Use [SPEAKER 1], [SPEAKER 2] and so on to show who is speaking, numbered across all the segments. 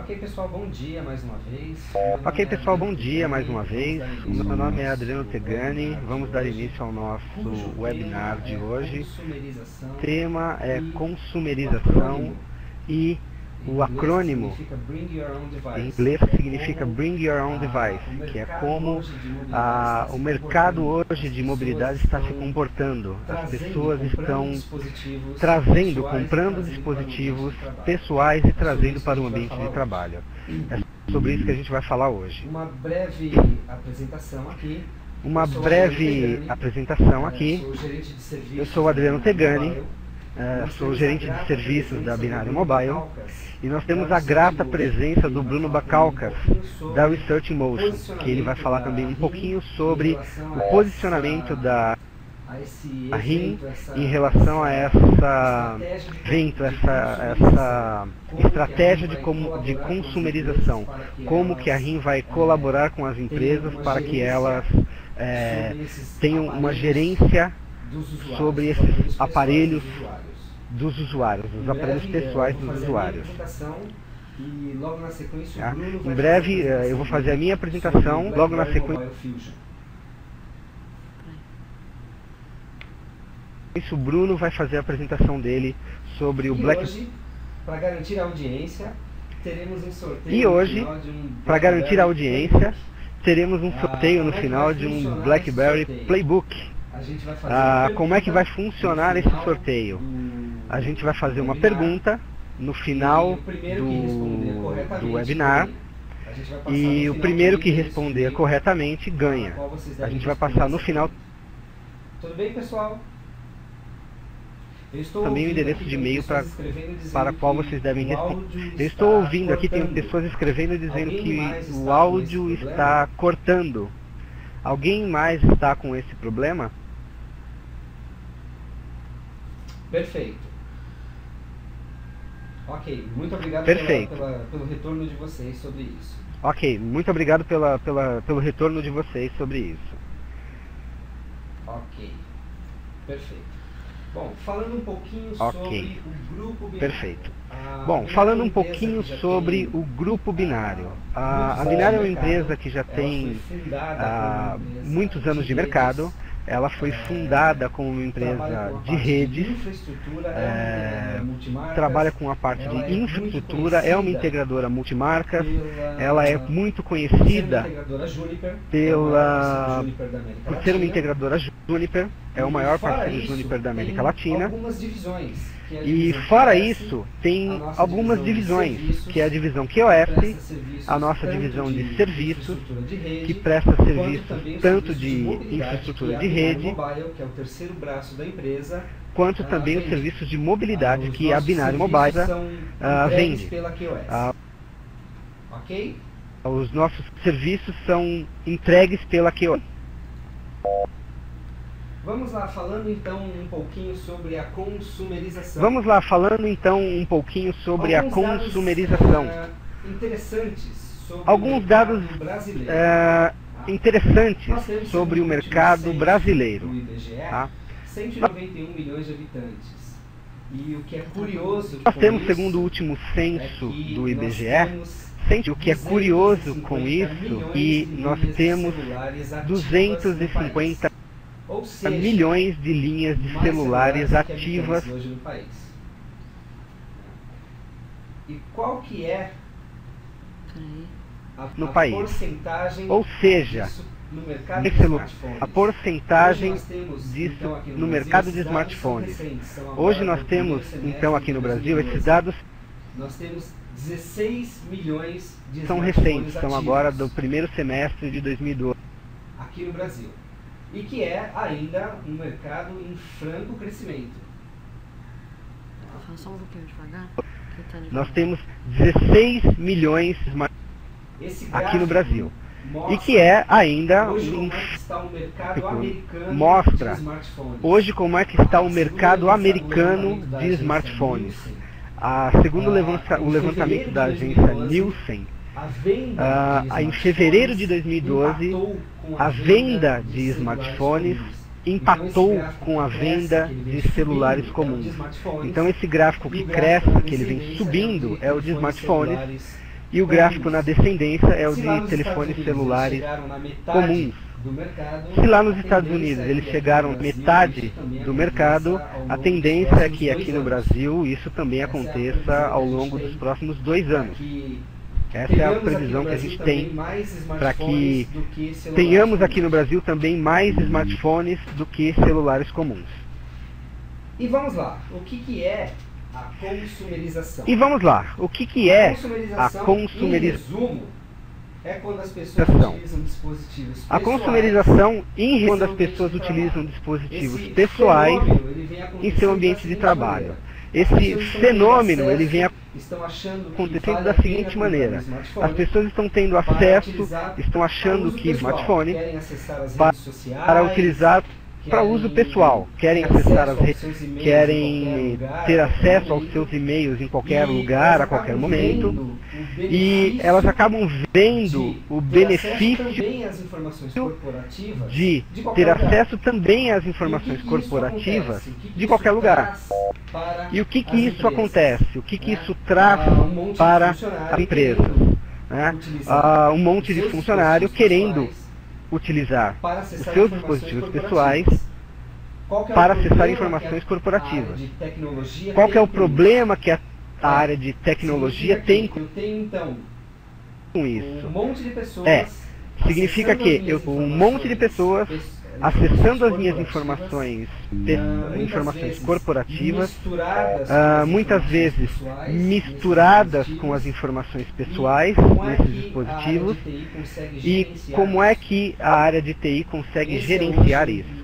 [SPEAKER 1] Ok, pessoal, bom dia mais uma vez.
[SPEAKER 2] Ok, pessoal, bom dia mais uma vez. O meu nome é Adriano Tegani. Vamos dar início ao nosso webinar de hoje. O tema é consumerização e o acrônimo em inglês significa Bring Your Own Device, que é como o mercado hoje de mobilidade está se comportando. As pessoas estão trazendo, comprando dispositivos pessoais e trazendo para o ambiente de trabalho. É sobre isso que a gente vai falar hoje.
[SPEAKER 1] Uma breve apresentação aqui.
[SPEAKER 2] Eu sou o Adriano Tegani. Sou gerente de serviços da Binário Mobile e nós temos a grata presença do Bruno Bacalcas, da Research in Motion, que ele vai falar também um pouquinho sobre o posicionamento da RIM em relação a essa estratégia de consumerização, como que a RIM vai colaborar com as empresas para que elas tenham uma gerência sobre esses aparelhos dos usuários, os aparelhos pessoais dos usuários. Em breve eu vou fazer a minha apresentação, logo na sequência o Bruno vai fazer a apresentação dele sobre o Black...
[SPEAKER 1] Hoje, para garantir a audiência, teremos um sorteio.
[SPEAKER 2] E hoje, para garantir a audiência, teremos um sorteio no final de um BlackBerry Playbook. Como é que vai funcionar esse sorteio? A gente vai fazer uma pergunta no final do webinar e o primeiro que responder corretamente ganha. A gente vai passar no final.
[SPEAKER 1] Tudo bem, pessoal?
[SPEAKER 2] Também o endereço de e-mail para qual vocês devem responder. Eu estou ouvindo aqui, tem pessoas escrevendo dizendo que o áudio está cortando. Alguém mais está com esse problema?
[SPEAKER 1] Perfeito. Ok, muito obrigado pelo retorno de vocês sobre isso.
[SPEAKER 2] Ok, muito obrigado pelo retorno de vocês sobre isso.
[SPEAKER 1] Ok, perfeito. Bom, falando um pouquinho sobre o grupo binário.
[SPEAKER 2] Perfeito. Bom, falando um pouquinho sobre o grupo binário. A Binário é uma empresa que já tem muitos anos de mercado. Ela foi fundada como uma empresa de redes, trabalha com a parte de infraestrutura, é uma integradora multimarcas, ela é muito conhecida por ser uma integradora Juniper, é o maior parceiro Juniper da América Latina. E fora isso, tem algumas divisões, que é a divisão QoS, a nossa divisão de serviços, que presta serviços tanto de infraestrutura de rede, quanto também os serviços de mobilidade que a Binário Mobile vende. Os nossos serviços são entregues pela QoS.
[SPEAKER 1] Vamos lá, falando então um pouquinho sobre a consumerização. Interessantes sobre
[SPEAKER 2] alguns dados interessantes sobre o mercado brasileiro.
[SPEAKER 1] Do IBGE, 191 milhões de habitantes. E o que é curioso
[SPEAKER 2] nós temos, segundo o último censo do IBGE, o que é curioso com isso, e nós temos 250 milhões de linhas de celulares ativas
[SPEAKER 1] hoje no país. E qual que é
[SPEAKER 2] no país?
[SPEAKER 1] Porcentagem
[SPEAKER 2] ou seja,
[SPEAKER 1] no mercado de
[SPEAKER 2] a porcentagem disso no mercado de smartphones. Hoje nós temos, então, aqui no Brasil, esses dados
[SPEAKER 1] nós temos 16 milhões de
[SPEAKER 2] são recentes, são agora do primeiro semestre de 2012.
[SPEAKER 1] Aqui no Brasil. E que é ainda um mercado em franco crescimento.
[SPEAKER 3] Fala só um pouquinho devagar.
[SPEAKER 2] Nós temos 16 milhões aqui no Brasil. E que é ainda mostra hoje como é que está o mercado americano de smartphones. Segundo o levantamento da agência Nielsen, em fevereiro de 2012, a venda de smartphones empatou com a venda de celulares comuns. Então esse gráfico que cresce, que ele vem subindo, é o de smartphones, E o gráfico na descendência é o de telefones celulares comuns. Se lá nos Estados Unidos eles chegaram a metade do mercado, a tendência é que aqui no Brasil isso também aconteça ao longo dos próximos 2 anos. Essa é a previsão que a gente tem para que tenhamos aqui no Brasil também mais smartphones do que celulares comuns.
[SPEAKER 1] E vamos lá, o que é a consumerização?
[SPEAKER 2] A consumerização?
[SPEAKER 1] Em resumo, é quando as pessoas utilizam dispositivos pessoais.
[SPEAKER 2] A consumerização, em quando as pessoas utilizam dispositivos pessoais em seu ambiente de trabalho. Esse fenômeno ele vem acontecendo da seguinte maneira: as pessoas estão tendo acesso, estão achando que smartphone para utilizar para uso pessoal, querem acessar as redes, querem ter acesso aos seus e-mails em qualquer lugar, a qualquer momento, e elas acabam vendo o benefício de ter acesso também às informações corporativas de qualquer lugar. E o que isso acontece? O que isso traz para as empresas? Um monte de funcionário querendo utilizar os seus dispositivos pessoais para acessar informações corporativas. Qual que é o problema que a área de tecnologia tem com isso? Significa que um monte de pessoas acessando as minhas informações corporativas, muitas vezes misturadas com as informações pessoais nesses dispositivos, e como é que a área de TI consegue gerenciar isso?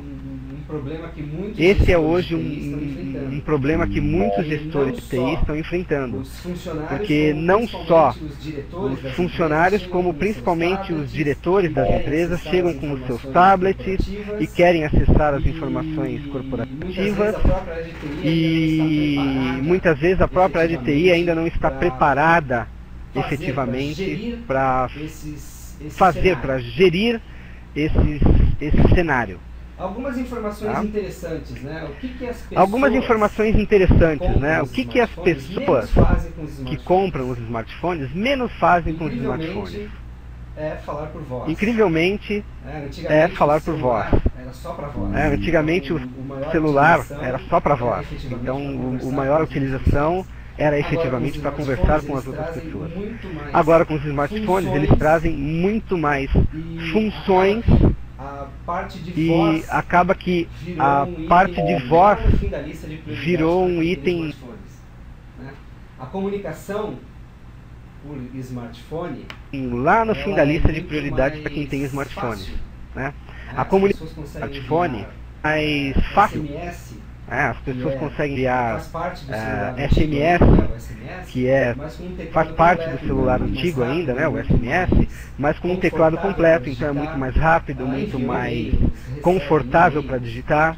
[SPEAKER 2] Esse é hoje um problema que muitos gestores de TI estão enfrentando, porque não só os funcionários, como principalmente os diretores das empresas chegam com os seus tablets e querem acessar as informações corporativas, e muitas vezes a própria área de TI ainda não está preparada efetivamente para gerir esse cenário.
[SPEAKER 1] Algumas informações interessantes, né? O que as
[SPEAKER 2] pessoas que compram os smartphones menos fazem com os smartphones?
[SPEAKER 1] É falar por voz.
[SPEAKER 2] Incrivelmente, é falar por voz.
[SPEAKER 1] Era só para voz.
[SPEAKER 2] Antigamente o celular era só para voz. Então, a maior utilização era efetivamente para conversar com as outras pessoas. Agora, com os smartphones, eles trazem muito mais funções. E acaba que a parte de voz virou um item.
[SPEAKER 1] A comunicação por smartphone
[SPEAKER 2] lá no fim da lista de prioridades para quem tem smartphone. A comunicação por smartphone é mais fácil. As pessoas conseguem enviar SMS, que faz parte do celular antigo ainda, o SMS, mas com um teclado completo, então é muito mais rápido, muito mais confortável para digitar.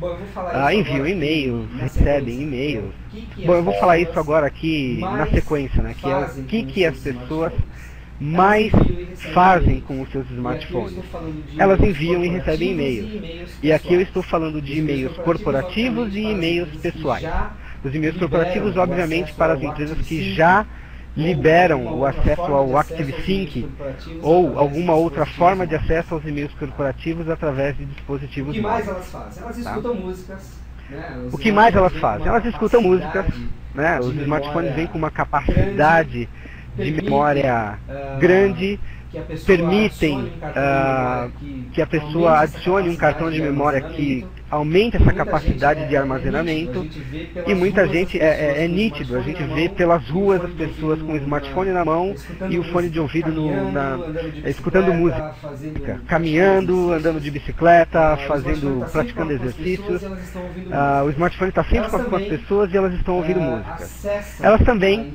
[SPEAKER 2] Enviam e-mails, recebem e-mails. Bom, eu vou falar isso agora aqui na sequência, que é o que as pessoas mais fazem com os seus smartphones. Elas enviam e recebem e-mails. E aqui eu estou falando de e-mails corporativos e e-mails pessoais. Os e-mails corporativos, obviamente, para as empresas que já liberam o acesso ao ActiveSync ou alguma outra forma de acesso aos e-mails corporativos através de dispositivos móveis.
[SPEAKER 1] O que mais elas fazem? Elas escutam músicas.
[SPEAKER 2] O que mais elas fazem? Elas escutam músicas. Os smartphones vêm com uma capacidade de memória grande, permitem que a pessoa adicione um cartão de memória que aumente essa capacidade de armazenamento, e muita gente, é nítido, a gente vê pelas ruas as pessoas com o smartphone na mão e o fone de ouvido escutando música, caminhando, andando de bicicleta, praticando exercícios. O smartphone está sempre com as pessoas e elas estão ouvindo música. Elas também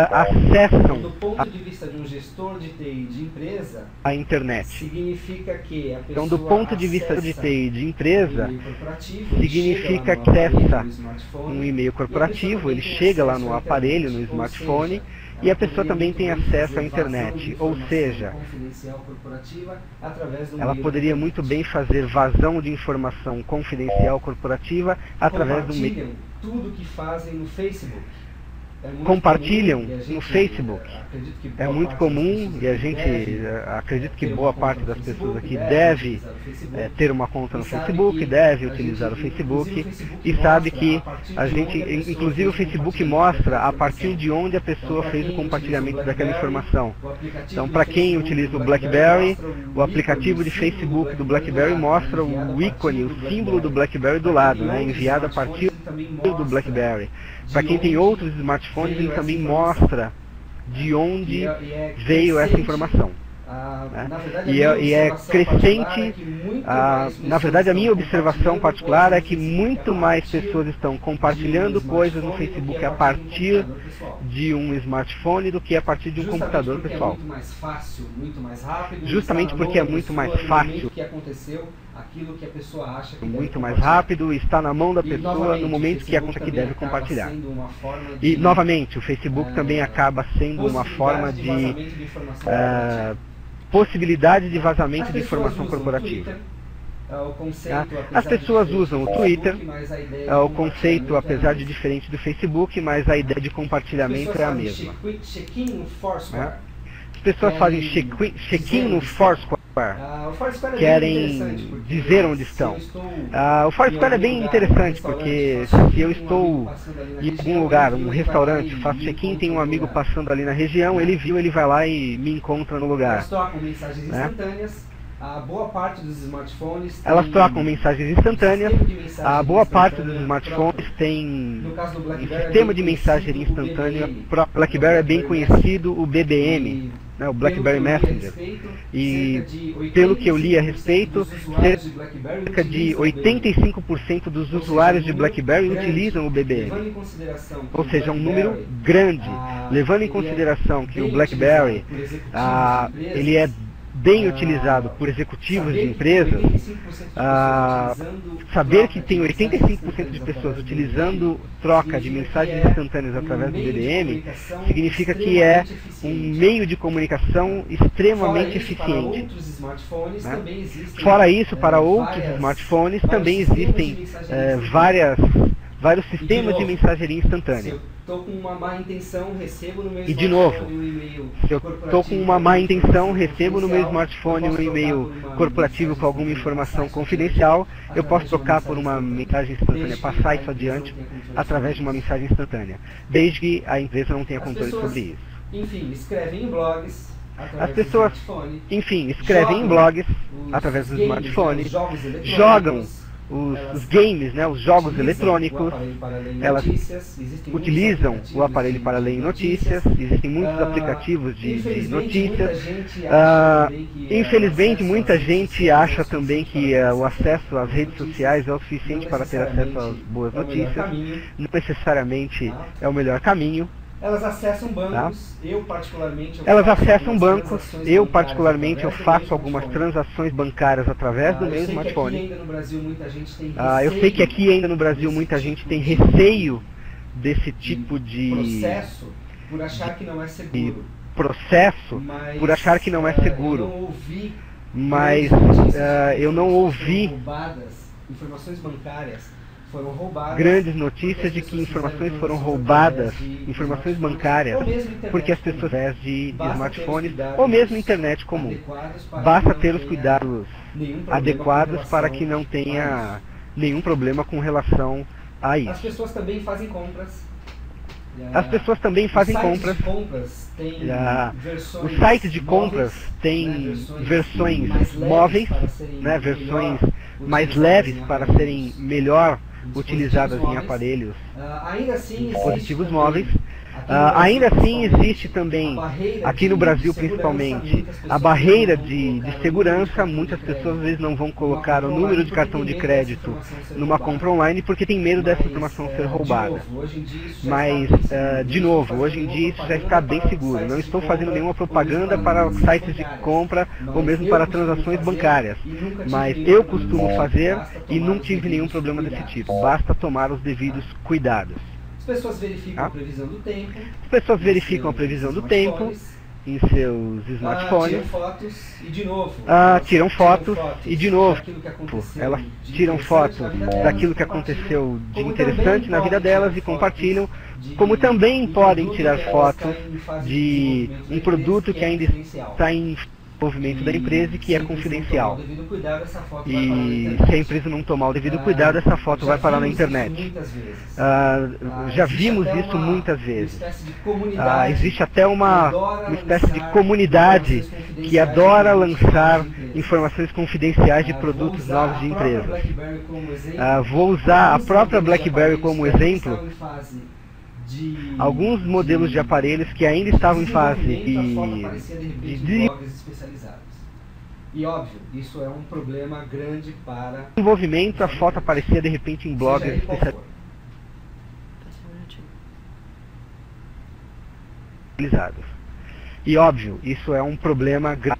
[SPEAKER 2] acessam,
[SPEAKER 1] do ponto de vista de um gestor de TI de empresa,
[SPEAKER 2] a internet.
[SPEAKER 1] Significa que a pessoa
[SPEAKER 2] então, do ponto de vista de TI de empresa, significa que acessa um e-mail corporativo, ele chega lá no aparelho, no smartphone, e a pessoa também tem acesso à internet, ou seja, ela poderia muito bem fazer vazão de informação confidencial corporativa através do e-mail.
[SPEAKER 1] Tudo que fazem no Facebook.
[SPEAKER 2] compartilham no Facebook. É muito comum e a gente acredito que boa parte das pessoas aqui deve ter uma conta no Facebook, deve utilizar o Facebook e sabe que a gente, inclusive o Facebook mostra a partir de onde a pessoa fez o compartilhamento daquela informação. Então, para quem utiliza o BlackBerry, o aplicativo de Facebook do BlackBerry mostra o ícone, o símbolo do BlackBerry do lado, né, enviado a partir do BlackBerry. Para quem tem outros smartphones, ele também mostra de onde veio essa informação. E é crescente, na verdade a minha observação particular é que muito mais pessoas estão compartilhando coisas no Facebook a partir de um smartphone do que a partir de um computador pessoal. Justamente porque é muito mais fácil, muito mais rápido, está na mão da pessoa no momento que acontece que deve compartilhar. E novamente, o Facebook também acaba sendo uma forma de possibilidade de vazamento de informação corporativa. As pessoas usam o Twitter, o conceito, apesar de diferente do Facebook, mas a ideia de compartilhamento é a mesma. As pessoas fazem check-in no Foursquare, querem dizer onde estão. O Foursquare é bem interessante, porque se eu estou em algum lugar, um restaurante, faço check-in, tem um amigo passando ali na região, ele viu, ele vai lá e me encontra no lugar.
[SPEAKER 1] Elas trocam mensagens instantâneas. A boa parte dos smartphones tem
[SPEAKER 2] elas trocam mensagens instantâneas. A boa parte dos smartphones tem um sistema de mensageria instantânea. O BlackBerry é bem conhecido, o BBM, né, o BlackBerry Messenger. E pelo que eu li a respeito, cerca de 85% dos usuários de BlackBerry utilizam o BBM. Ou seja, um número grande, levando em consideração que o BlackBerry ele é bem utilizado por executivos de empresas, saber que tem 85% de pessoas utilizando troca de mensagens instantâneas através do BBM, significa que é um meio de comunicação extremamente eficiente. Né? Fora isso, para outros smartphones também existem vários sistemas de mensageria instantânea.
[SPEAKER 1] Estou com uma má intenção, recebo no meu
[SPEAKER 2] e de novo, se eu estou com uma má intenção, recebo no meu smartphone um e-mail corporativo com alguma informação confidencial, eu posso trocar por uma mensagem instantânea, passar isso adiante através de uma mensagem instantânea, desde que a empresa não tenha controle sobre isso.
[SPEAKER 1] Enfim, escrevem em blogs
[SPEAKER 2] As pessoas, enfim, escrevem em blogs através do smartphone, jogam os games, né, os jogos eletrônicos, elas utilizam o aparelho para ler notícias, existem muitos aplicativos de notícias. Infelizmente, muita gente acha também que o acesso às redes sociais é o suficiente para ter acesso às boas notícias. Não necessariamente é o melhor caminho.
[SPEAKER 1] Elas acessam bancos, eu particularmente eu faço algumas transações bancárias através do meu smartphone. Eu sei que aqui ainda no Brasil muita gente tem receio desse tipo de processo por achar que não é seguro. Mas eu não ouvi informações bancárias. Grandes notícias de que informações foram roubadas, informações bancárias, porque as pessoas de smartphones ou mesmo internet comum. Basta ter os cuidados adequados para que não tenha nenhum problema com relação a isso. As pessoas também fazem compras. Os sites de compras têm versões móveis, né, versões mais leves para serem melhor utilizadas em aparelhos, dispositivos móveis. Ainda assim existe também, aqui no Brasil principalmente, a barreira de segurança. Muitas pessoas às vezes não vão colocar o número de cartão de crédito numa compra online porque tem medo dessa informação ser roubada. Mas, de novo, hoje em dia isso já está bem seguro. Não estou fazendo nenhuma propaganda para sites de compra ou mesmo para transações bancárias. Mas eu costumo fazer e não tive nenhum problema desse tipo. Basta tomar os devidos cuidados. As pessoas verificam a previsão do tempo em seus smartphones.
[SPEAKER 2] Tiram fotos e de novo.
[SPEAKER 1] Tiram fotos e de novo. Elas tiram fotos daquilo que aconteceu de interessante na vida delas e compartilham, como também podem tirar fotos de um produto que ainda está em desenvolvimento da empresa e que é confidencial. E se a empresa não tomar o devido cuidado, essa foto vai parar na internet. Já vimos isso muitas vezes. Existe até uma espécie de comunidade que adora lançar informações confidenciais de produtos novos de empresas. Vou usar a própria BlackBerry como exemplo. Alguns modelos de aparelhos que ainda estavam em fase de
[SPEAKER 2] E óbvio, isso é um problema grande para
[SPEAKER 1] desenvolvimento. A foto aparecia de repente em blogs especializados. E óbvio, isso é um problema grave.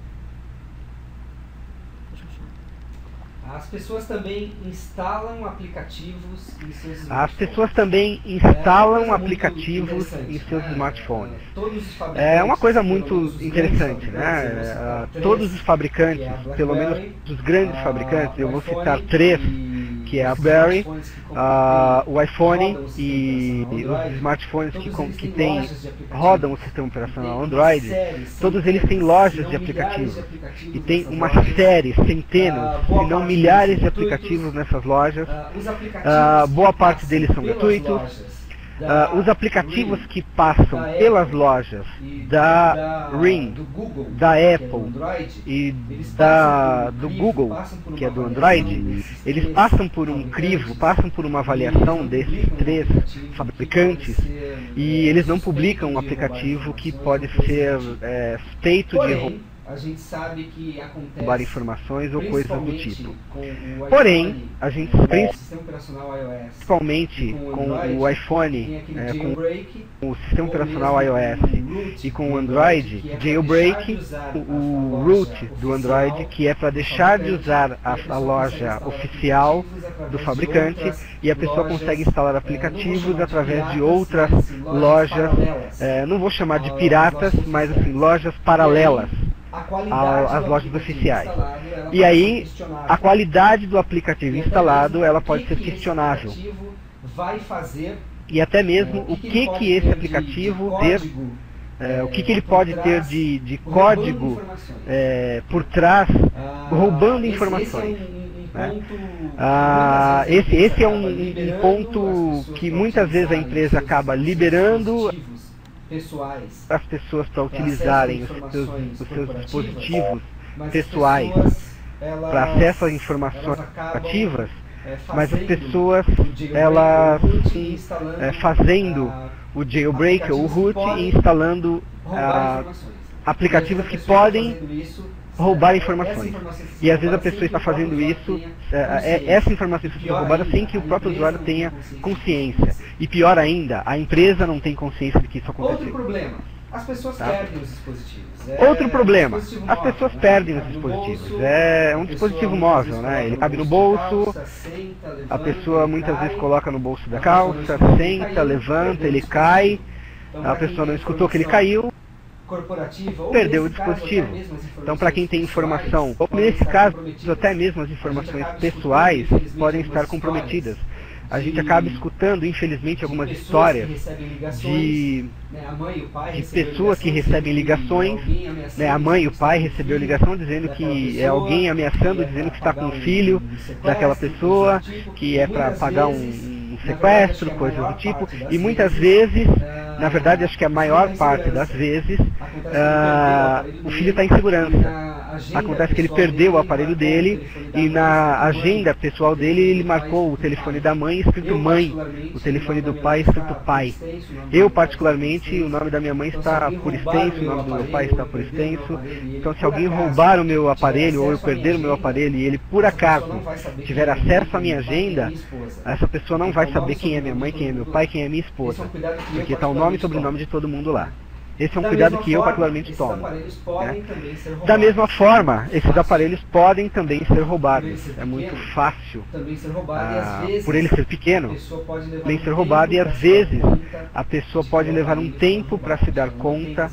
[SPEAKER 2] As pessoas também instalam aplicativos em seus smartphones.
[SPEAKER 1] As pessoas também instalam aplicativos em seus smartphones. É uma coisa muito interessante, né? Todos os fabricantes, pelo menos os grandes fabricantes, eu vou citar 3, que é a BlackBerry, o iPhone e os smartphones que rodam o sistema operacional Android, todos eles têm lojas de aplicativos. E tem uma série, centenas, se não milhares de aplicativos nessas lojas. Boa parte deles são gratuitos. Os aplicativos que passam pelas lojas da Ring, da Apple e do Google, que é do Android, eles passam por um crivo, passam por uma avaliação desses 3 fabricantes, e eles não publicam um aplicativo que pode ser suspeito de
[SPEAKER 2] a gente sabe que
[SPEAKER 1] roubar informações ou coisas do tipo. Porém, a gente principalmente com o iPhone, com o sistema operacional iOS e com o Android, jailbreak, o root do Android, que é para deixar de usar a loja oficial do fabricante, e a pessoa consegue instalar aplicativos através de outras lojas, não vou chamar de piratas, mas assim, lojas paralelas às lojas oficiais. E aí, a qualidade do aplicativo instalado, ela pode ser questionável. E até mesmo o que esse aplicativo ter, o que ele pode ter de código por trás, roubando informações. Esse é um ponto que muitas vezes a empresa acaba liberando as pessoas para utilizarem os seus dispositivos pessoais para acesso a informações ativas, mas as pessoas, elas fazendo o jailbreak ou o root e instalando aplicativos que podem roubar informações. E às vezes a pessoa está fazendo isso, essa informação está sendo roubada sem que o próprio usuário tenha consciência. E pior ainda, a empresa não tem consciência de que isso aconteceu.
[SPEAKER 2] Outro problema, as pessoas perdem os dispositivos.
[SPEAKER 1] Outro problema, as pessoas perdem os dispositivos. É um dispositivo móvel, né? Ele cabe no bolso, a pessoa muitas vezes coloca no bolso da calça, senta, levanta, ele cai, a pessoa não escutou que ele caiu, perdeu o dispositivo. Então, para quem tem informação, ou nesse caso, até mesmo as informações pessoais podem estar comprometidas. A gente acaba escutando, infelizmente, algumas histórias de pessoas que recebem ligações, né? A mãe e o pai recebeu ligação dizendo que é alguém ameaçando, dizendo que está com um filho daquela pessoa, que é para pagar um sequestro, coisas do tipo, e muitas vezes, na verdade acho que a maior parte das vezes, o filho está em segurança. Acontece que ele perdeu o aparelho dele e na agenda pessoal dele ele marcou o telefone da mãe escrito mãe, o telefone do pai escrito pai. Eu particularmente, o nome da minha mãe está por extenso, o nome do meu pai está por extenso. Então se alguém roubar o meu aparelho ou eu perder o meu aparelho e ele por acaso tiver acesso à minha agenda, essa pessoa não vai saber quem é minha mãe, quem é meu pai, quem é minha esposa, porque está o nome e sobrenome de todo mundo lá. Esse é um cuidado que eu particularmente tomo. Né? Da mesma forma, esses aparelhos podem também ser roubados. É muito fácil, por ele ser pequeno, também ser roubado, e às vezes a pessoa pode levar um tempo para se dar conta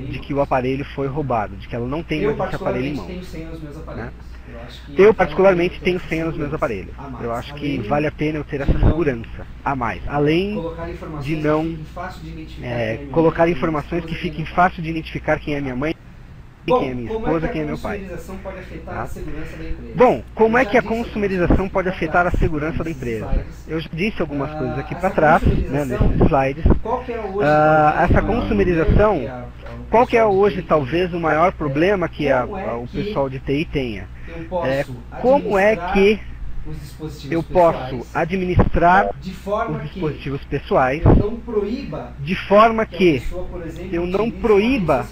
[SPEAKER 1] de que o aparelho foi roubado, de que ela não tem mais esse aparelho em mãos. Né? Eu particularmente tenho senha nos meus aparelhos. Eu acho que vale a pena eu ter essa segurança a mais, além de não colocar informações que fiquem fácil de identificar quem é minha mãe, quem é minha esposa, quem é meu pai. Tá? Bom, como é que a consumerização pode afetar a segurança da empresa? Eu já disse algumas coisas aqui para trás, né, nesses slides. Essa consumerização, qual que é hoje talvez o maior problema que o pessoal de TI tenha? Como é que eu posso administrar os dispositivos pessoais de forma que eu não proíba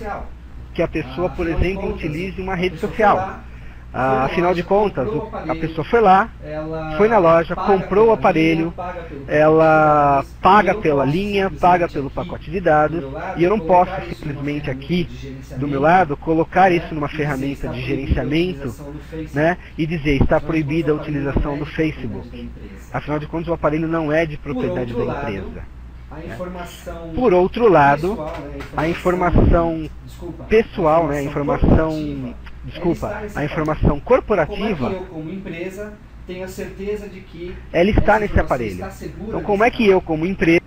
[SPEAKER 1] que a pessoa, por exemplo, utilize uma rede social. Afinal de contas, a pessoa foi lá, foi na loja, comprou o aparelho, ela paga pela linha, paga pelo pacote de dados, e eu não posso simplesmente aqui, do meu lado, colocar isso numa ferramenta de gerenciamento, né, e dizer, está proibida a utilização do Facebook. Afinal de contas, o aparelho não é de propriedade da empresa. Por outro lado, a informação pessoal, né, a informação corporativa, ela está nesse aparelho. Então, como é que eu, como empresa,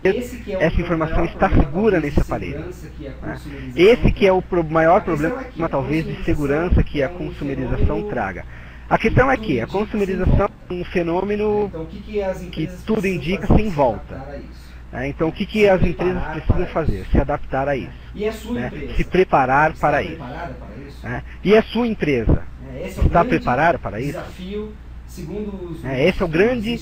[SPEAKER 1] essa informação está segura nesse aparelho? Esse que é o maior problema, talvez, de segurança que a consumerização traga. A questão é que a consumerização é um fenômeno que tudo indica sem volta. Então, o que as empresas precisam fazer? Se adaptar a isso, né? Se preparar para isso. E a sua empresa está preparada para isso? Esse é o grande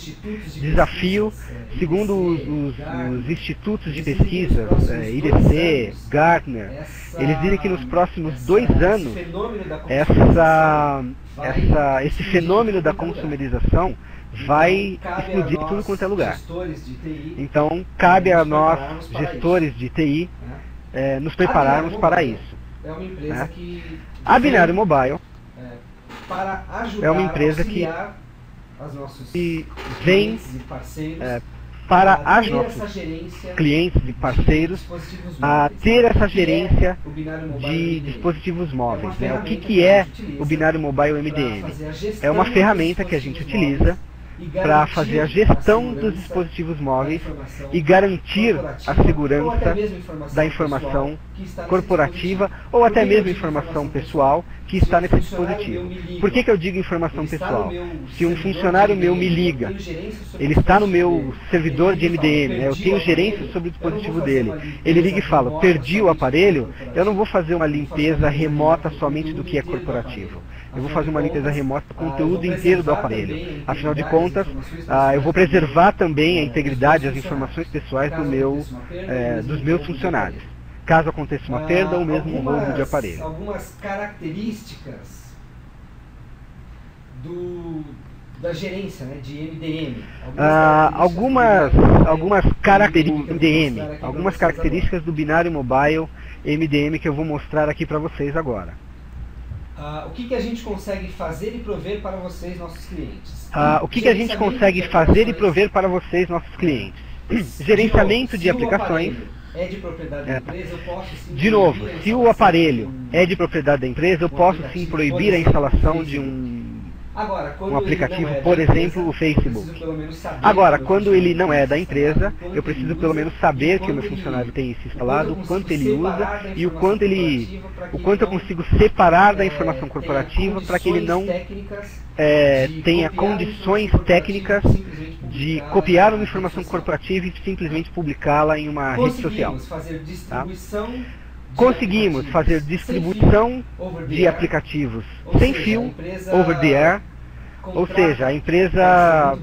[SPEAKER 1] desafio, segundo os institutos de pesquisa, IDC, Gartner. Eles dizem que nos próximos 2 anos, esse fenômeno da consumerização vai explodir tudo quanto é lugar. Então, cabe a nós, gestores de TI, nos prepararmos para isso. Né? A Binário Mobile é uma empresa que vem para ajudar nossos clientes e parceiros a ter essa gerência de dispositivos móveis. Né? O que é o Binário Mobile MDM? É uma ferramenta que a gente utiliza para fazer a gestão dos dispositivos móveis e garantir a segurança da informação corporativa ou até mesmo informação pessoal que está nesse dispositivo. Por que eu digo informação pessoal? Se um funcionário meu me liga, ele está no meu servidor de MDM, né? Eu tenho gerência sobre o dispositivo dele, ele liga e fala, perdi o aparelho, eu não vou fazer uma limpeza remota somente do que é corporativo. Eu vou fazer uma limpeza remota do conteúdo inteiro do aparelho. Afinal de contas, eu vou preservar também a integridade e as informações pessoais dos meus funcionários, caso aconteça uma perda ou mesmo um roubo de aparelho.
[SPEAKER 2] Algumas características da gerência, né, de MDM.
[SPEAKER 1] Algumas características do Binário Mobile MDM que eu vou mostrar aqui para vocês agora.
[SPEAKER 2] O que a gente consegue fazer e prover para vocês, nossos clientes?
[SPEAKER 1] O que a gente consegue fazer e prover para vocês, nossos clientes? Gerenciamento de aplicações.
[SPEAKER 2] É de propriedade da empresa, eu posso sim.
[SPEAKER 1] De novo, se o aparelho é de propriedade da empresa, eu posso sim proibir a instalação de um aplicativo, por exemplo, o Facebook. Agora, quando ele não é da empresa, eu preciso pelo menos saber que o meu funcionário tem isso instalado, o quanto ele usa e o quanto eu consigo separar da informação corporativa para que ele não tenha condições técnicas de copiar uma informação corporativa e simplesmente publicá-la em uma rede social. Conseguimos fazer distribuição de aplicativos sem fio, over the air, ou seja, a empresa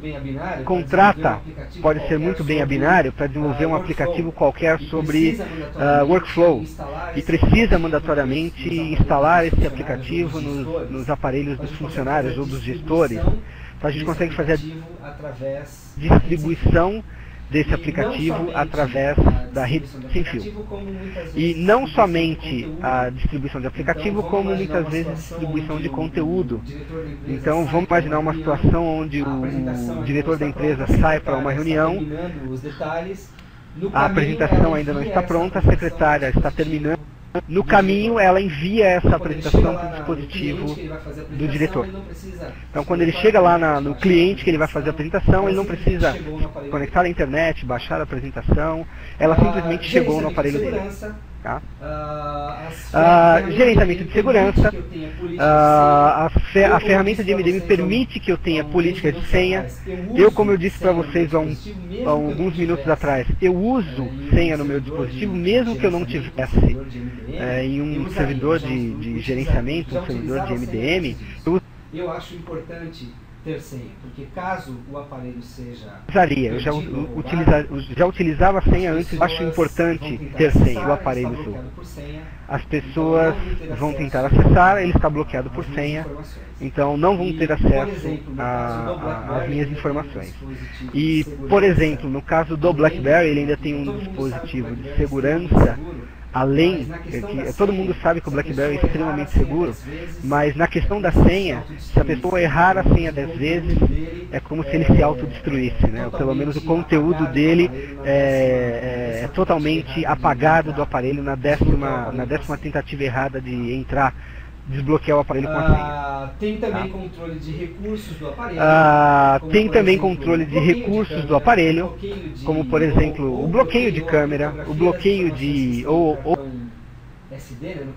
[SPEAKER 1] contrata, pode ser muito bem a binário, para desenvolver um aplicativo qualquer sobre workflow e precisa mandatoriamente instalar esse aplicativo nos aparelhos dos funcionários ou dos gestores. Então a gente consegue fazer a distribuição desse aplicativo através da rede sem fio. E não somente a distribuição de aplicativo, como muitas vezes a distribuição de conteúdo. Então vamos imaginar uma situação onde o diretor da empresa sai para uma reunião, a apresentação ainda não está pronta, a secretária está terminando. No caminho, ela envia essa apresentação para o dispositivo do diretor. Então, quando ele chega lá no cliente que ele vai fazer a apresentação, ele não precisa conectar à internet, baixar a apresentação, ela simplesmente chegou no aparelho dele. Tá? Gerenciamento de segurança, a ferramenta de MDM permite que eu tenha política de senha. Como eu disse para vocês há alguns minutos atrás, eu uso senha no meu dispositivo, mesmo que eu não tivesse em um servidor de gerenciamento, um servidor de MDM.
[SPEAKER 2] Eu acho importante ter senha, porque caso o aparelho seja...
[SPEAKER 1] Eu já utilizava a senha antes, eu acho importante ter senha, o aparelho. As pessoas vão tentar acessar, ele está bloqueado por senha, então não vão ter acesso às minhas informações. E, por exemplo, no caso do BlackBerry, ele ainda tem um dispositivo de segurança, além, todo mundo sabe que o BlackBerry é extremamente seguro, mas na questão da senha, se a pessoa errar a senha 10 vezes, é como se ele se autodestruísse, né? Ou pelo menos o conteúdo dele é totalmente apagado do aparelho na décima tentativa errada de entrar, desbloquear o aparelho com a senha.
[SPEAKER 2] Tem também controle de recursos do aparelho.
[SPEAKER 1] Tem também controle de recursos do aparelho, como por exemplo o bloqueio de câmera, o bloqueio de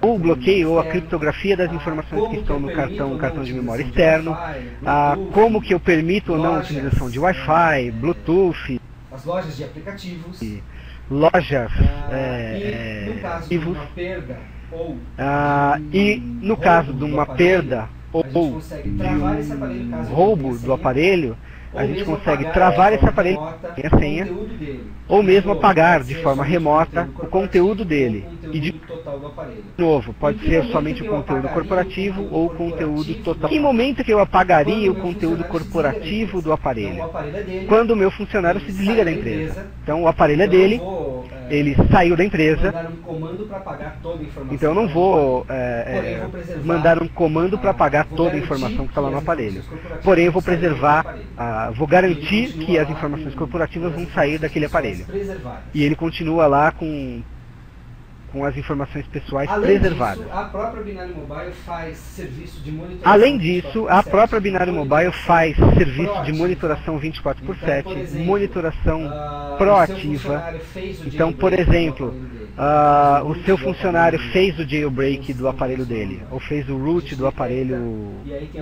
[SPEAKER 1] o bloqueio ou a criptografia das informações que estão no cartão de memória externo, como que eu permito ou não a utilização de Wi-Fi, Bluetooth,
[SPEAKER 2] as lojas de aplicativos,
[SPEAKER 1] lojas, e no caso de uma perda ou de um roubo do aparelho, a gente consegue travar esse aparelho sem a senha, ou mesmo apagar de forma remota o conteúdo dele. E de novo, pode ser somente o conteúdo corporativo ou o conteúdo total. Em que momento que eu apagaria o conteúdo corporativo do aparelho? Quando o meu funcionário se desliga da empresa. Então o aparelho é dele, ele saiu da empresa, então eu não vou mandar um comando para apagar toda a informação que está lá no aparelho. Porém, eu vou preservar, vou garantir que as informações corporativas vão sair daquele aparelho. E ele continua lá com as informações pessoais preservadas.
[SPEAKER 2] A própria Binário Mobile faz serviço de monitoração.
[SPEAKER 1] Além disso, a própria Binário Mobile faz serviço de monitoração 24/7, monitoração proativa. Então, por exemplo, o seu funcionário fez o jailbreak do aparelho dele, ou fez o root do aparelho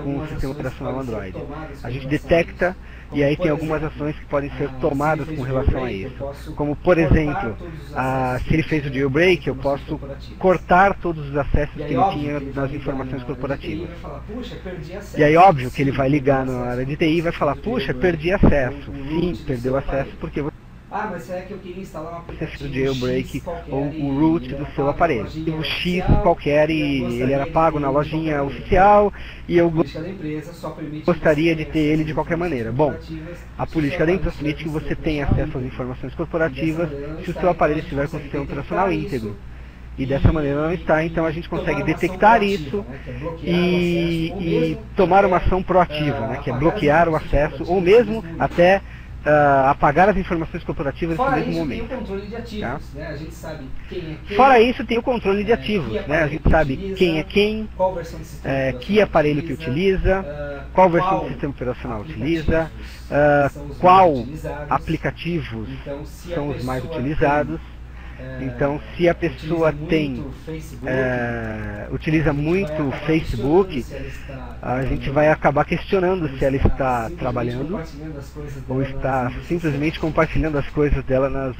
[SPEAKER 1] com o sistema operacional Android. A gente detecta, e aí tem algumas ações que podem ser tomadas com relação a isso. Como, por exemplo, se ele fez o jailbreak, eu posso cortar todos os acessos que ele tinha nas informações corporativas. E aí, óbvio que ele vai ligar na área de TI e vai falar, puxa, perdi acesso. Sim, perdeu acesso porque
[SPEAKER 2] mas será que eu queria instalar um aplicativo
[SPEAKER 1] o jailbreak ou o root do seu aparelho. O X qualquer e ele era pago na lojinha oficial e eu gostaria de ter ele de qualquer maneira. Bom, a política da empresa permite que você tenha acesso às informações corporativas se o seu aparelho estiver com o sistema operacional íntegro. E dessa maneira não está, então a gente consegue detectar isso e tomar uma ação proativa, né, que é bloquear o acesso ou mesmo até apagar as informações corporativas nesse mesmo momento.
[SPEAKER 2] Tem o controle de ativos, tá? Né? A gente sabe quem é quem.
[SPEAKER 1] Fora isso, tem o controle de ativos, né? A gente sabe quem é quem, que aparelho que utiliza, qual versão do sistema operacional utiliza, qual aplicativos são os mais utilizados. Então, se a pessoa utiliza muito o Facebook, a gente vai acabar questionando se ela está trabalhando ou está simplesmente compartilhando as coisas dela nas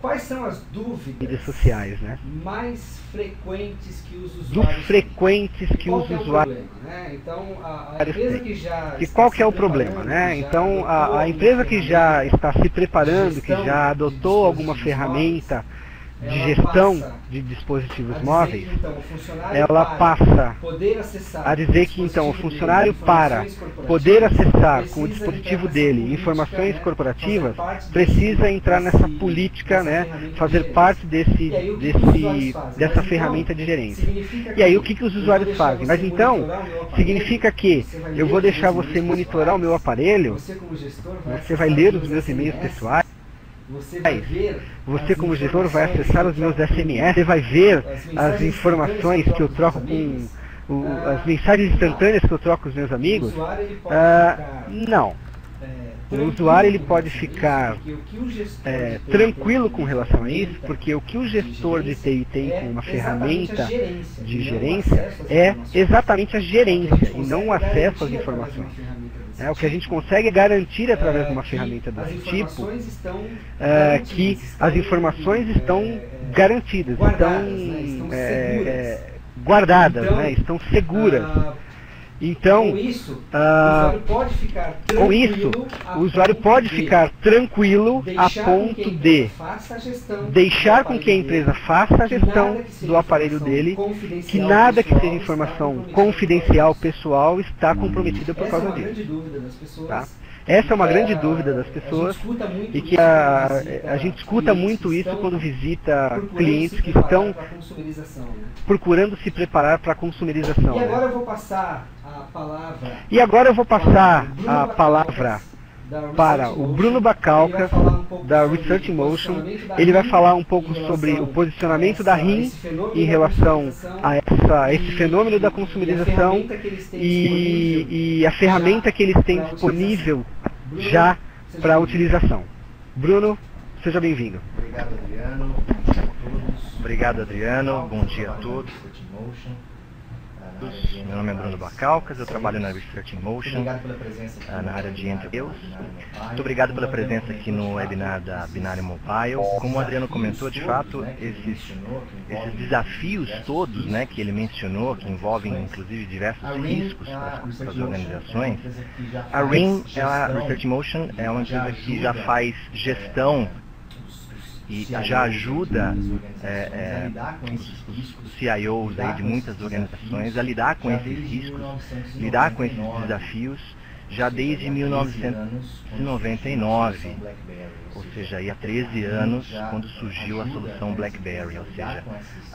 [SPEAKER 2] Quais são as dúvidas
[SPEAKER 1] redes sociais, né?
[SPEAKER 2] mais frequentes que os
[SPEAKER 1] usuários
[SPEAKER 2] Então, a empresa que já
[SPEAKER 1] e qual que é o problema, né? Então, a empresa que já está se preparando, que já adotou alguma ferramenta de gestão de dispositivos móveis, ela passa a dizer que então o funcionário, para poder acessar com o dispositivo dele informações corporativas, precisa entrar nessa política, né, fazer parte dessa ferramenta de gerência. E aí o que os usuários fazem? Mas então, significa que eu vou deixar você monitorar o meu aparelho, você vai ler os meus e-mails pessoais, você como gestor vai acessar os meus SMS, você vai ver as informações que eu troco com as mensagens instantâneas que eu troco com os meus amigos? Não. O usuário ele pode ficar tranquilo com relação a isso, porque o que o gestor de TI tem com uma ferramenta de gerência é exatamente a gerência e não o acesso às informações. O que a gente consegue garantir através de uma ferramenta desse tipo que as informações estão garantidas, estão guardadas, né, estão seguras. Então, com isso, o usuário pode ficar tranquilo a ponto de deixar com que a empresa faça a gestão do aparelho dele, que nada que seja informação confidencial, pessoal, está comprometida por causa disso. Tá? Essa é uma grande dúvida das pessoas e que a gente escuta muito isso quando visita clientes que estão procurando se preparar para a consumerização. E agora eu vou passar a palavra para o Bruno Bacalcas, da Research in Motion. Ele vai falar um pouco sobre o posicionamento da RIM em relação a esse fenômeno da consumerização e a ferramenta que eles têm disponível já para utilização. Bruno, seja bem-vindo.
[SPEAKER 4] Obrigado, Adriano. Bom dia a todos. Meu nome é Bruno Bacalcas, eu trabalho na Research in Motion, na área de Entre-Eus. Muito obrigado pela presença aqui no webinar da Binário Mobile. Como o Adriano comentou, de fato, esses desafios todos, né, que ele mencionou, que envolvem inclusive diversos riscos para as organizações, a RIM, a Research in Motion, é uma empresa que já faz gestão e já ajuda os CIOs aí de muitas organizações a lidar com esses riscos, lidar com esses desafios, já desde 1999, ou seja, aí há 13 anos, quando surgiu a solução BlackBerry, ou seja,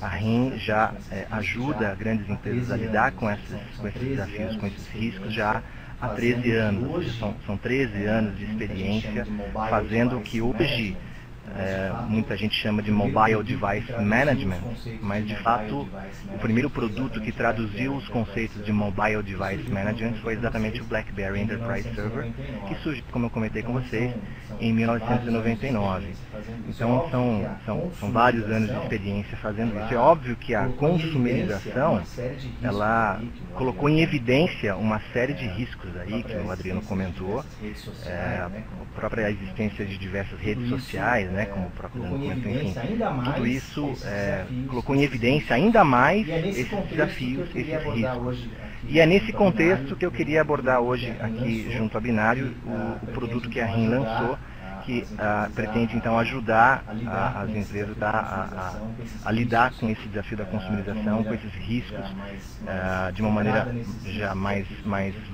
[SPEAKER 4] a RIM já ajuda grandes empresas a lidar com esses desafios, com esses riscos já há 13 anos, ou seja, são 13 anos de experiência fazendo o que hoje muita gente chama de Mobile Device Management, mas de fato o primeiro produto que traduziu os conceitos de Mobile Device Management foi exatamente o BlackBerry Enterprise Server, que surgiu, como eu comentei com vocês, em 1999. Então são vários anos de experiência fazendo isso. É óbvio que a consumerização, ela colocou em evidência uma série de riscos aí, que o Adriano comentou, a própria existência de diversas redes sociais, né, como o próprio documento, enfim, tudo isso colocou em evidência ainda mais esses desafios, esses riscos. E é nesse contexto que eu queria abordar hoje aqui junto à Binário o produto que a RIM lançou, que pretende então ajudar as empresas a lidar com esse desafio da consumerização, com esses riscos, de uma maneira já mais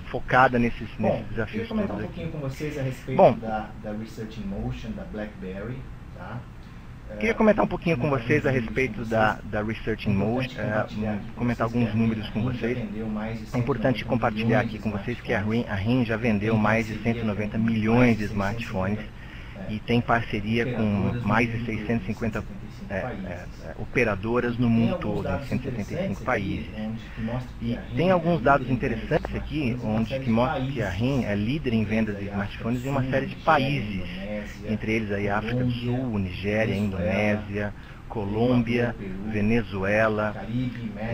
[SPEAKER 4] focada nesses desafios todos aqui. Bom, queria comentar um pouquinho com vocês a respeito da Research in Motion, comentar alguns números com vocês. É importante compartilhar aqui com vocês que a RIM já vendeu mais de 190 milhões de smartphones e tem parceria com mais de 650 operadoras no mundo todo, em 175 países. E tem alguns dados interessantes aqui, que mostram que a RIM é líder em vendas de smartphones em uma série de países, entre eles aí a África do Sul, Nigéria, Indonésia, Colômbia, Venezuela,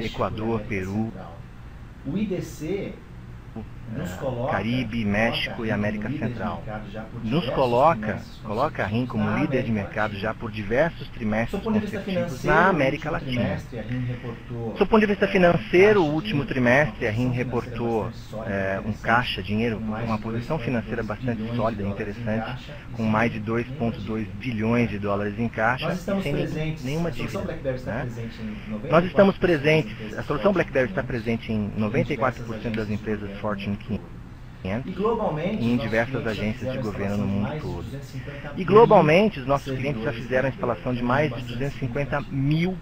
[SPEAKER 4] Equador, Peru.
[SPEAKER 2] O IDC
[SPEAKER 4] Caribe, México e América Central. Nos coloca a RIM como líder de mercado já por diversos trimestres consecutivos na América Latina. Do ponto de vista financeiro, o último trimestre a RIM reportou um caixa, dinheiro, uma posição financeira bastante sólida e interessante, com mais de 2,2 bilhões de dólares em caixa e sem nenhuma dívida. Né? Nós estamos presentes, a solução BlackBerry está presente em 94% das empresas Fortune 500 e em diversas agências de governo no mundo todo. E globalmente, os nossos clientes já fizeram a instalação de mais de 250 mil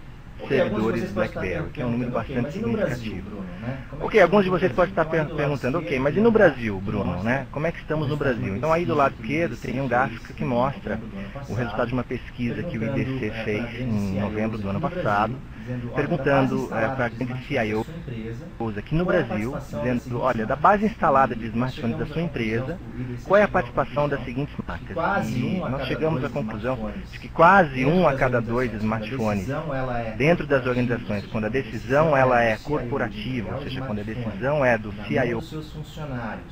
[SPEAKER 4] servidores BlackBerry, que é um número bastante significativo. Ok, alguns de vocês podem estar perguntando, ok, mas e no Brasil, Bruno, né? Como é que estamos no Brasil? Então aí do lado esquerdo tem um gráfico que mostra o resultado de uma pesquisa que o IDC fez em novembro do ano passado, perguntando para grandes CIOs aqui no Brasil, dizendo, olha, da base instalada de smartphones da sua empresa, qual é a participação das seguintes marcas? E nós chegamos à conclusão de que quase 1 a cada 2 smartphones dentro das organizações, quando a decisão ela é corporativa, ou seja, quando a decisão é do CIO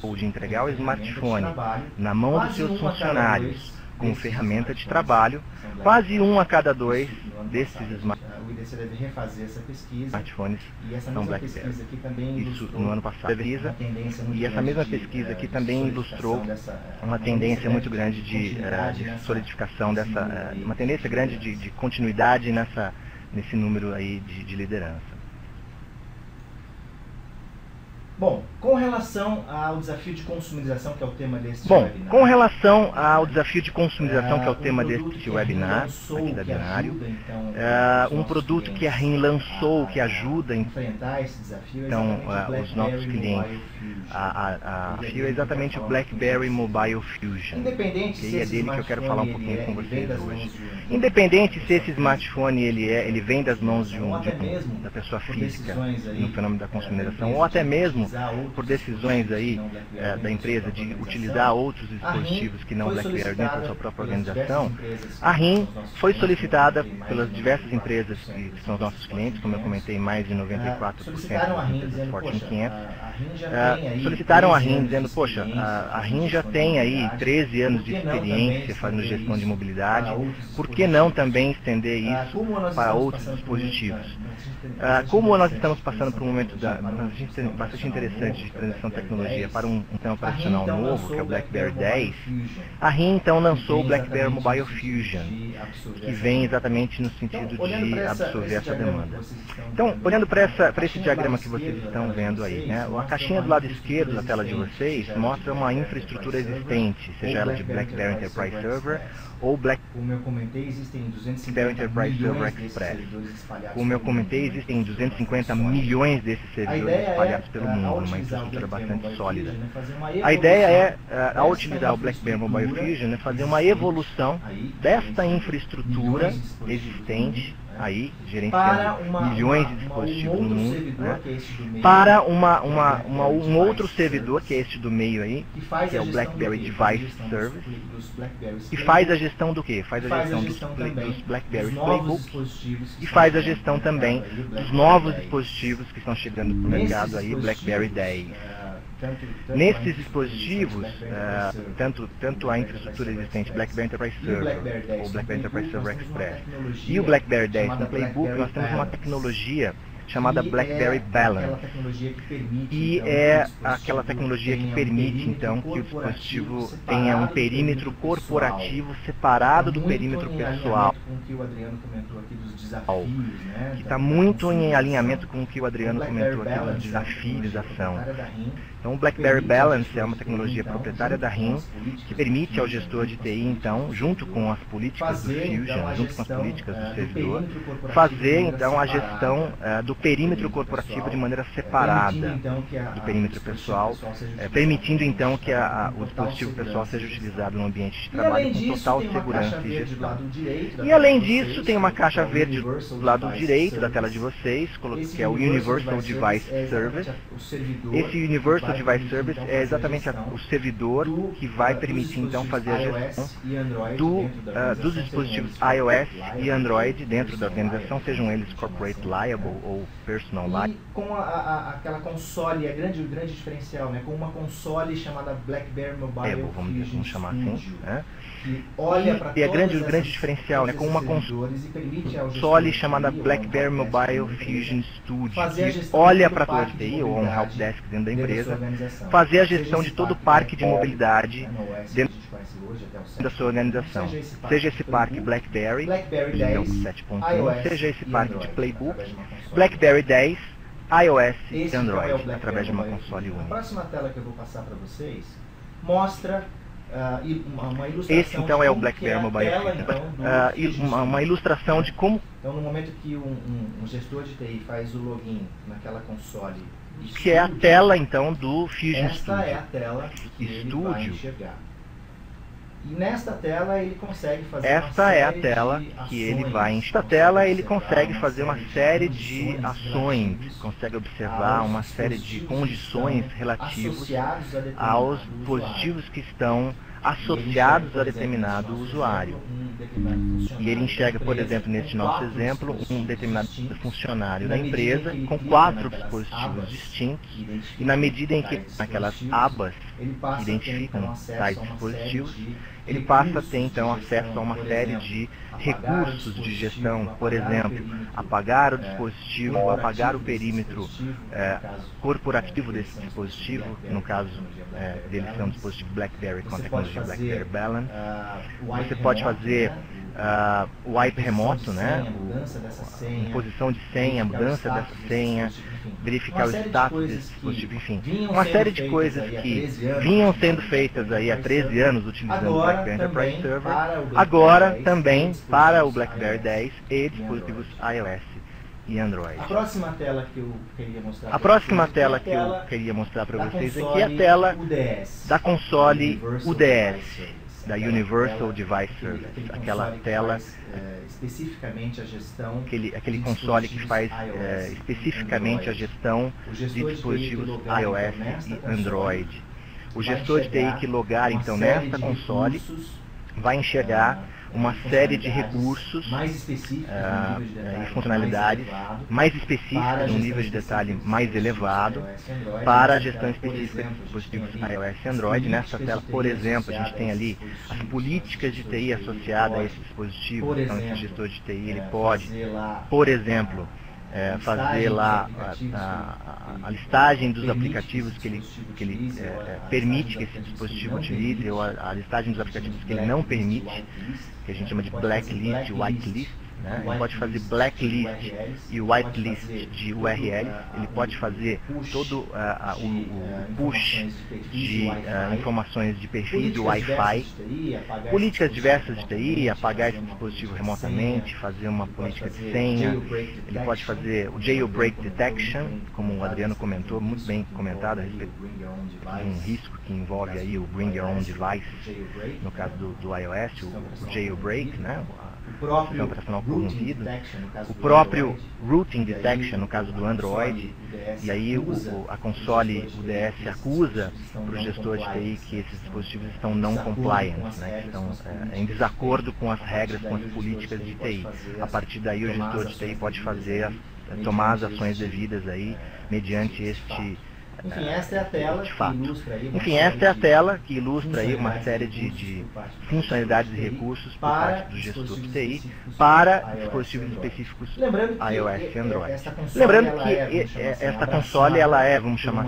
[SPEAKER 4] ou de entregar o smartphone na mão dos seus funcionários como ferramenta de trabalho, quase 1 a cada 2 desses smartphones são BlackBerry. Isso no ano passado. E essa mesma pesquisa aqui também ilustrou uma tendência muito grande de solidificação dessa, uma tendência grande de continuidade nesse número aí de liderança.
[SPEAKER 2] Bom, com relação ao desafio de consumerização, que é o tema deste
[SPEAKER 4] webinar. Com relação ao desafio de consumerização, que é o tema deste webinar, aqui da Binário, um produto que a RIM lançou, que ajuda a enfrentar esse desafio, então, os nossos clientes a fio é exatamente o BlackBerry Mobile Fusion. E é dele que eu quero falar um pouquinho com vocês hoje. Independente se esse smartphone ele vem das mãos da pessoa física no fenômeno da consumerização, ou até mesmo por decisões aí da empresa de utilizar outros dispositivos que não BlackBerry dentro da sua própria organização, a RIM foi solicitada pelas diversas empresas que são os nossos clientes, como eu comentei, mais de 94% das empresas Fortune 500, solicitaram a RIM dizendo, poxa, a RIM já tem aí 13 anos de experiência fazendo gestão de mobilidade, por que não também estender isso para outros dispositivos? Como nós estamos passando por um momento bastante interessante de transição de tecnologia para um sistema operacional novo, que é o BlackBerry 10, a RIM então lançou o BlackBerry Mobile Fusion, que vem exatamente no sentido de absorver essa demanda. Então, olhando para esse diagrama que vocês estão vendo aí, né, a caixinha do lado esquerdo da tela de vocês mostra uma infraestrutura existente, seja ela de BlackBerry Enterprise Server ou BlackBerry Enterprise Server Express. Como eu comentei, existem 250 milhões desses servidores espalhados pelo mundo, uma infraestrutura bastante sólida. A ideia é, ao utilizar o BlackBerry Mobile Fusion, fazer uma evolução desta infraestrutura existente, aí, gerenciando milhões de dispositivos no mundo, né, para um outro servidor, que é este do meio aí, que é o BlackBerry Device Service, que faz a gestão do quê? Faz a gestão dos BlackBerry Playbooks e faz a gestão também dos novos dispositivos que estão chegando no mercado aí, BlackBerry 10. Nesses dispositivos, tanto a infraestrutura existente BlackBerry Enterprise Server ou BlackBerry Enterprise Server Express e o BlackBerry 10 no Playbook, nós temos uma tecnologia chamada BlackBerry Balance, e é aquela tecnologia que permite então que o dispositivo tenha um perímetro corporativo separado do perímetro pessoal, que está muito em alinhamento com o que o Adriano comentou aqui dos desafios da ação. Então o BlackBerry Balance é uma tecnologia proprietária da RIM que permite ao gestor de TI, então, junto com as políticas do Fusion, junto com as políticas do servidor, fazer então a gestão do perímetro corporativo de maneira separada do perímetro pessoal, permitindo então que o dispositivo pessoal seja utilizado no ambiente de trabalho com total segurança e gestão. E além disso, tem uma caixa verde do lado direito da tela de vocês, que é o Universal Device Service. Esse Universal Device Service é exatamente o servidor que vai permitir então fazer a gestão dos dispositivos iOS e Android dentro da organização, sejam eles corporate liable ou Personal
[SPEAKER 2] E
[SPEAKER 4] Live.
[SPEAKER 2] com aquela console, grande diferencial, né? Com uma console chamada BlackBerry Mobile Fusion
[SPEAKER 4] vamos chamar assim,
[SPEAKER 2] Studio,
[SPEAKER 4] né?
[SPEAKER 2] que olha para
[SPEAKER 4] E é grande diferencial, né? Com uma console chamada BlackBerry Mobile Fusion Studio, que olha para todo o TI ou um helpdesk dentro da empresa, fazer a gestão de todo o parque de mobilidade dentro da sua organização. Seja esse parque BlackBerry, então 7.1, seja esse parque de Playbooks, BlackBerry 10, iOS e Android, através de uma console única.
[SPEAKER 2] A próxima tela que eu vou passar para vocês mostra uma ilustração.
[SPEAKER 4] Esse então é o BlackBerry Mobile Fusion. Uma ilustração de como...
[SPEAKER 2] Então, no momento que um gestor de TI faz o login naquela console...
[SPEAKER 4] Que é a tela então do Fusion
[SPEAKER 2] Esta
[SPEAKER 4] Studio.
[SPEAKER 2] é a tela que ele vai enxergar. E nesta tela ele consegue fazer
[SPEAKER 4] Esta é a tela que ele vai enxergar. Nesta tela ele consegue fazer uma série de ações, consegue observar uma série de condições relativas aos dispositivos que estão associados a determinado usuário. E ele enxerga, por exemplo, neste nosso exemplo, um determinado funcionário da empresa com 4 dispositivos distintos, e na medida em que naquelas abas que identificam tais dispositivos, ele passa a ter então acesso a uma série de recursos de gestão, por exemplo, apagar o dispositivo, apagar o perímetro corporativo desse dispositivo, no caso dele ser um dispositivo BlackBerry com a tecnologia BlackBerry Balance. Você pode fazer wipe remoto, né? Imposição de senha, mudança dessa senha, verificar o status desse dispositivo, enfim. Uma série de coisas que vinham sendo feitas aí há 13 anos utilizando o BlackBerry Enterprise Server, agora também para o BlackBerry 10 e dispositivos iOS e Android.
[SPEAKER 2] A próxima tela que eu queria mostrar
[SPEAKER 4] para vocês aqui é a tela da console UDS, da Universal Device Service, aquela tela,
[SPEAKER 2] especificamente a gestão,
[SPEAKER 4] aquele console que faz especificamente a gestão de dispositivos iOS e Android. O gestor de TI que logar então nesta console vai enxergar uma série de recursos e funcionalidades mais específicas, num nível de detalhe mais elevado, para a gestão específica de dispositivos iOS e Android. Nessa tela, por exemplo, a gente tem ali as políticas de TI associadas a esse dispositivo. Então, esse gestor de TI ele pode, por exemplo, fazer lá a listagem dos aplicativos que ele permite que esse dispositivo utilize, ou a listagem dos aplicativos que ele não permite, que a gente chama de blacklist e whitelist. Né? Ele pode fazer blacklist e whitelist de URLs, ele pode fazer todo o push de informações de perfis de Wi-Fi, políticas diversas de TI, apagar esse dispositivo remotamente, fazer uma política de senha, ele pode fazer o jailbreak detection, como o Adriano comentou, muito bem comentado a respeito de um risco que envolve aí o Bring Your Own Device, no caso do iOS, o jailbreak, né? O sistema operacional corrompido, o próprio Routing Detection, no caso do Android, e aí a console UDS acusa para o gestor de TI que esses dispositivos estão não compliant, né, que estão em desacordo com as regras, com as políticas de TI. A partir daí o gestor de TI pode tomar as ações devidas aí, mediante este...
[SPEAKER 2] Enfim, esta é a tela
[SPEAKER 4] que ilustra aí uma série de funcionalidades e recursos por parte do gestor de TI para dispositivos específicos iOS e Android. Lembrando que esta console ela vamos chamar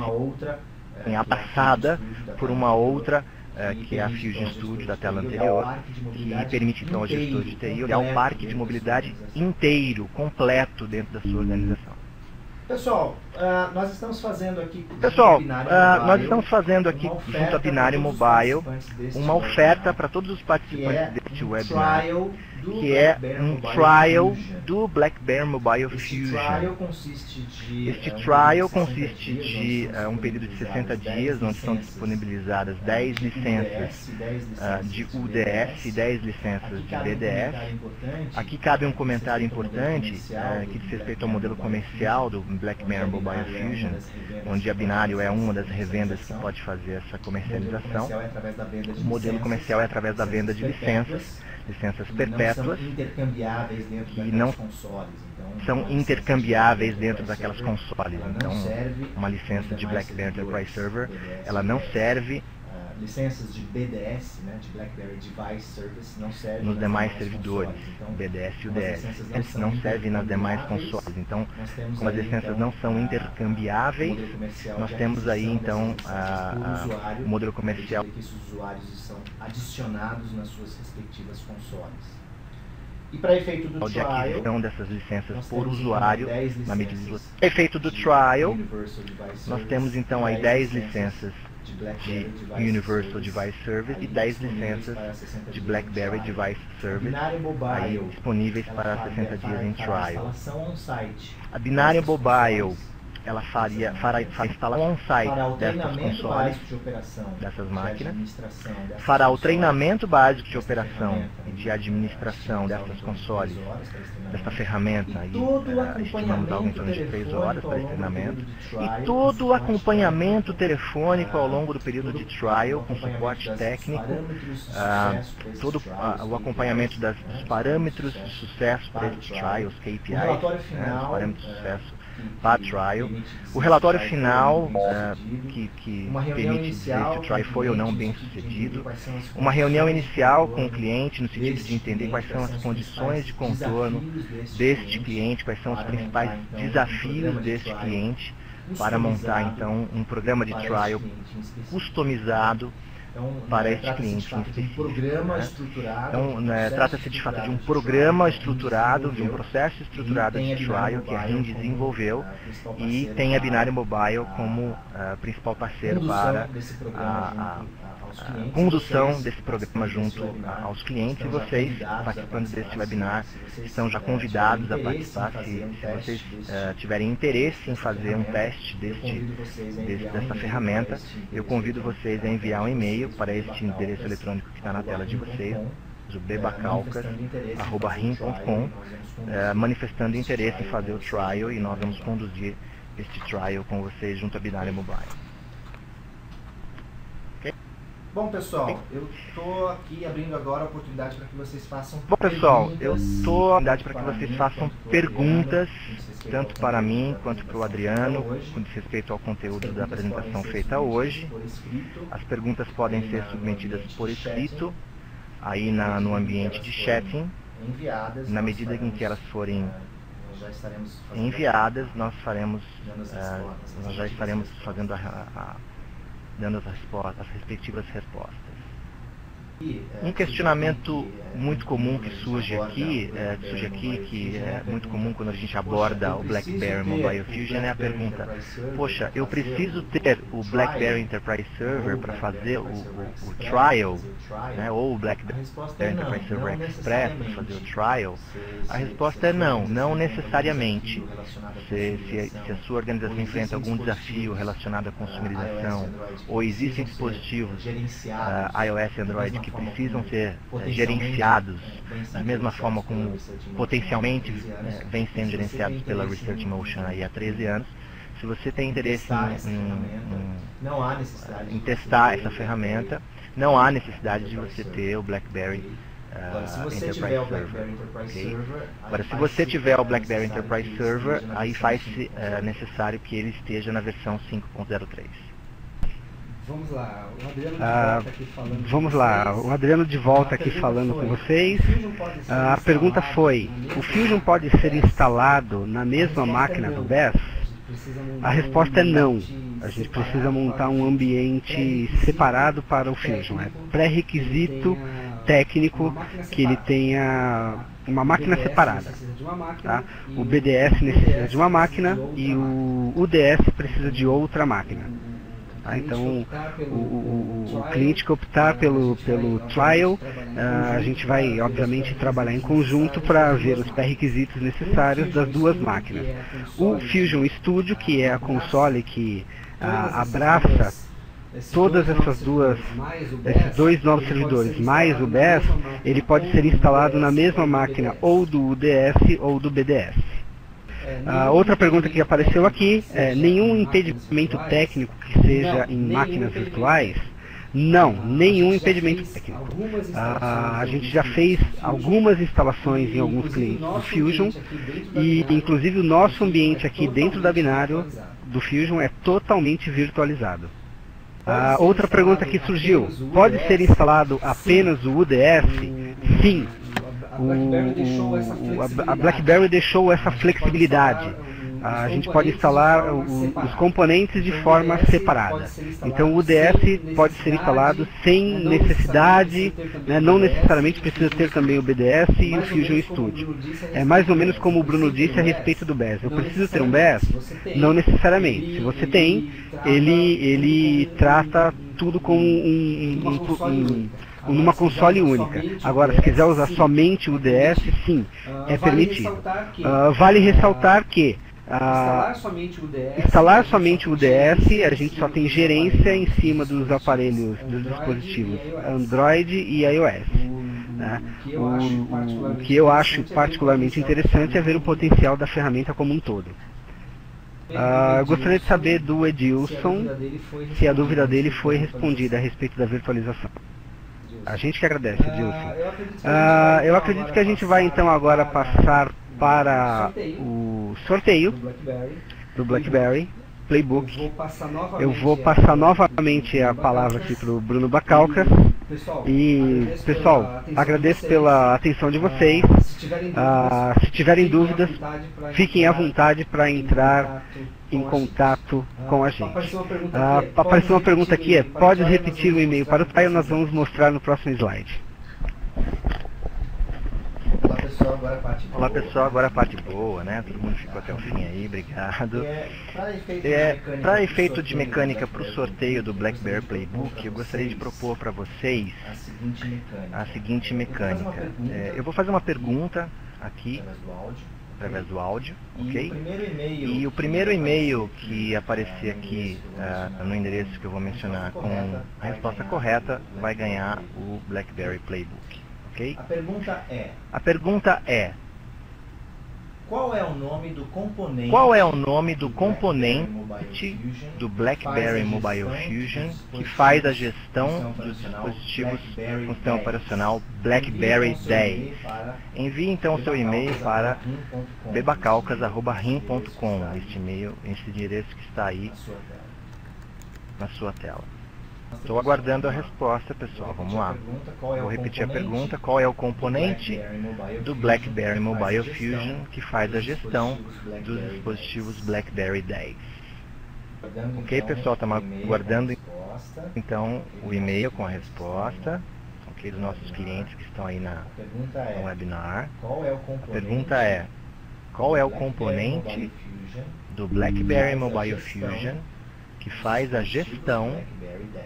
[SPEAKER 4] assim, abraçada por uma outra, que é a Fusion Studio da tela anterior, que permite então ao gestor de TI olhar o parque de mobilidade inteiro, completo dentro da sua organização.
[SPEAKER 2] Pessoal, nós estamos fazendo aqui
[SPEAKER 4] junto à Binário Mobile uma oferta para todos os participantes deste webinar, que é um trial do BlackBerry Mobile Fusion. Este trial consiste de um período de 60 dias, onde são disponibilizadas 10 licenças de UDS e 10 licenças de BDS. Aqui cabe um comentário importante que diz respeito ao modelo comercial do BlackBerry Mobile Fusion, onde a Binário é uma das revendas que pode fazer essa comercialização. O modelo comercial é através da venda de licenças. licenças perpétuas,
[SPEAKER 5] que não
[SPEAKER 4] são intercambiáveis dentro daquelas consoles. Então, uma licença de BlackBerry Enterprise Server, ela não serve
[SPEAKER 5] licenças de BDS, né, de BlackBerry Device Service, não servem
[SPEAKER 4] nos demais servidores, BDS e UDS, não servem nas demais consoles. Então, como as licenças não são intercambiáveis, nós temos aí então o modelo comercial
[SPEAKER 5] que esses usuários são adicionados nas suas respectivas consoles. E para efeito do
[SPEAKER 4] de
[SPEAKER 5] trial,
[SPEAKER 4] aquisição dessas licenças por usuário, na medida do efeito do trial, nós temos então aí 10 licenças de Universal Device Service e 10 licenças de BlackBerry Device Service aí disponíveis para 60 dias em trial. A Binarium Mobile, ela fará a instalação on-site dessas consoles, dessas máquinas, fará o treinamento básico de operação e de administração dessas consoles, dessa ferramenta, aí estimamos algo em torno de 3 horas para esse treinamento, e todo o acompanhamento telefônico ao longo do período de trial, com suporte técnico, todo o acompanhamento dos parâmetros de sucesso para esses trials, KPIs, os parâmetros de sucesso para trial, o relatório final que permite dizer se o trial foi ou não bem sucedido, uma reunião inicial com o cliente no sentido de entender quais são as condições de contorno deste cliente, quais são os principais desafios deste cliente, para montar então um programa de trial customizado para este cliente em específico. Então, trata-se de fato de um programa estruturado, de um processo estruturado de trial que a RIM desenvolveu e tem a Binarium Mobile como principal parceiro para a condução desse programa junto aos clientes, e vocês, participantes deste webinar, estão já convidados a participar. Se vocês tiverem interesse em fazer um teste dessa ferramenta, eu convido vocês a enviar um e-mail para este endereço eletrônico que está na tela de vocês, o bebacalcas@rim.com, manifestando interesse em fazer o trial, e nós vamos conduzir este trial com vocês junto à Binarium Mobile.
[SPEAKER 5] Bom, pessoal, eu estou aqui abrindo agora a oportunidade para que vocês façam
[SPEAKER 4] perguntas, tanto para mim quanto para o Adriano, com respeito ao conteúdo da apresentação feita hoje. As perguntas podem ser submetidas por escrito, aí no ambiente de chatting. Na medida em que elas forem enviadas, nós já estaremos fazendo dando as respectivas respostas. Um questionamento muito comum que surge aqui, que é muito comum quando a gente aborda o BlackBerry Mobile Fusion, é a pergunta: poxa, eu preciso ter o BlackBerry Enterprise Server para fazer o trial, né, ou o BlackBerry Enterprise Server Express para fazer o trial? A resposta é não, não necessariamente. Se a sua organização enfrenta algum desafio relacionado à consumerização, ou existem dispositivos iOS e Android que precisam ser gerenciados da mesma forma como potencialmente vêm sendo gerenciados pela Research Motion aí há 13 anos, se você tem interesse em testar essa ferramenta, não há necessidade de você ter o BlackBerry Enterprise Server. Okay? Agora, se você tiver o BlackBerry Enterprise Server, aí faz-se necessário que ele esteja na versão 5.03.
[SPEAKER 1] Vamos lá, o Adriano de volta aqui falando com vocês. A pergunta foi: o Fusion pode ser instalado na mesma máquina do BES? A resposta é não. A gente precisa montar um ambiente separado para o Fusion. É pré-requisito técnico que ele tenha uma máquina separada. Tá? O BDS necessita de uma máquina e o UDS precisa de outra máquina. Tá? Então, o cliente que optar pelo trial, a gente vai, obviamente, trabalhar em conjunto para ver os pré-requisitos necessários das duas máquinas. O Fusion Studio, que é a console que abraça todas esses dois novos servidores, mais o BES, ele pode ser instalado na mesma máquina ou do UDS ou do BDS. Outra pergunta que apareceu aqui é: nenhum impedimento técnico que seja em máquinas virtuais? Não, nenhum impedimento técnico. A gente já fez algumas instalações em alguns clientes do Fusion e inclusive o nosso ambiente aqui dentro da binário do Fusion é totalmente virtualizado. Outra pergunta que surgiu, pode ser instalado apenas o UDS? Sim. A BlackBerry deixou essa flexibilidade. A gente pode instalar os componentes de forma separada. Então o UDS pode ser instalado sem necessidade, né, não necessariamente precisa ter também o BDS e o Fusion Studio. É mais ou menos como o Bruno disse a respeito do BES. Eu preciso ter um BES? Não necessariamente. Se você tem, ele trata tudo como numa console única. Agora, se quiser usar somente o UDS, sim, é permitido. Vale ressaltar que instalar somente o UDS, a gente só tem gerência em cima dos aparelhos, dos dispositivos Android e iOS. Né? O que eu acho particularmente interessante é ver o potencial da ferramenta como um todo. Eu gostaria de saber do Edilson se a dúvida dele foi respondida a respeito da virtualização. A gente que agradece, Edilson. Eu acredito que a gente vai então agora passar para o sorteio do BlackBerry Playbook. Eu vou passar novamente a palavra aqui para o Bruno Bacalcas. E, pessoal, agradeço pela atenção de vocês. Se tiverem dúvidas, fiquem à vontade para entrar em contato com a gente. Apareceu uma pergunta aqui, pode repetir o e-mail para o Caio, nós vamos mostrar no próximo slide.
[SPEAKER 4] Olá pessoal, agora a parte boa, né? Todo mundo ficou até o fim aí, obrigado. Para efeito de mecânica para o sorteio do BlackBerry Playbook, eu gostaria de propor para vocês a seguinte mecânica. Eu vou fazer uma pergunta aqui, através do áudio, ok? E o primeiro e-mail que aparecer aqui no endereço que eu vou mencionar com a resposta correta vai ganhar o BlackBerry Playbook. Okay? A pergunta é:
[SPEAKER 5] qual é o nome do componente
[SPEAKER 4] do BlackBerry Mobile Fusion que faz a gestão dos dispositivos com sistema operacional BlackBerry 10? Envie então o seu e-mail para bebacalcas@rim.com, este endereço que está aí na sua tela. Estou aguardando a resposta, pessoal. Vamos lá. Vou repetir a pergunta. Qual é o componente do BlackBerry Mobile Fusion que faz a gestão dos dispositivos BlackBerry 10? Ok, pessoal? Estamos aguardando então o e-mail com a resposta, ok, dos nossos clientes que estão aí no webinar. A pergunta é: qual é o componente do BlackBerry Mobile Fusion que faz a gestão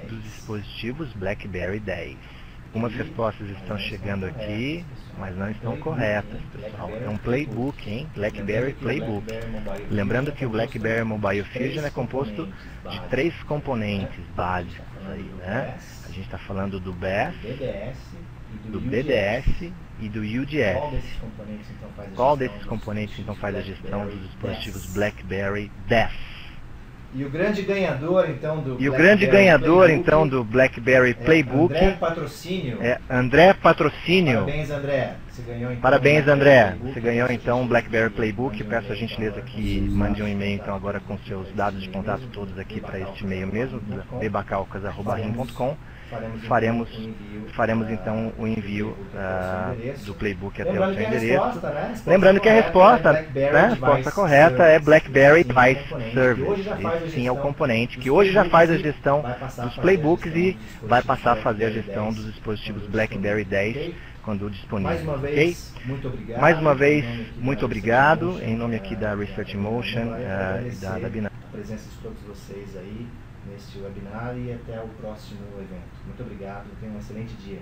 [SPEAKER 4] dos dispositivos BlackBerry 10. Algumas respostas estão chegando aqui, mas não estão corretas, pessoal. É um Playbook, hein? BlackBerry Playbook. Lembrando que o BlackBerry Mobile Fusion é composto de 3 componentes básicos aí, né? A gente está falando do BES, do BDS e do UDS. Qual desses componentes então faz a gestão dos dispositivos BlackBerry 10?
[SPEAKER 5] E o grande ganhador então do BlackBerry Playbook
[SPEAKER 4] é André Patrocínio.
[SPEAKER 5] Parabéns, André.
[SPEAKER 4] Parabéns, André. Você ganhou então um BlackBerry Playbook. Peço a gentileza que mande um e-mail então agora com seus dados de contato todos aqui para este e-mail mesmo, bebacalcas@rim.com. Faremos então o envio do Playbook até o seu endereço. Lembrando que a resposta, a resposta correta é BlackBerry Device Service. Esse sim é o componente que hoje já faz a gestão dos Playbooks e vai passar a fazer a gestão dos dispositivos BlackBerry 10 quando disponível. Ok? Mais uma vez, muito obrigado. Em nome aqui da Research Motion e da Binar.
[SPEAKER 5] A presença de todos vocês aí neste webinar e até o próximo evento. Muito obrigado, tenham um excelente dia.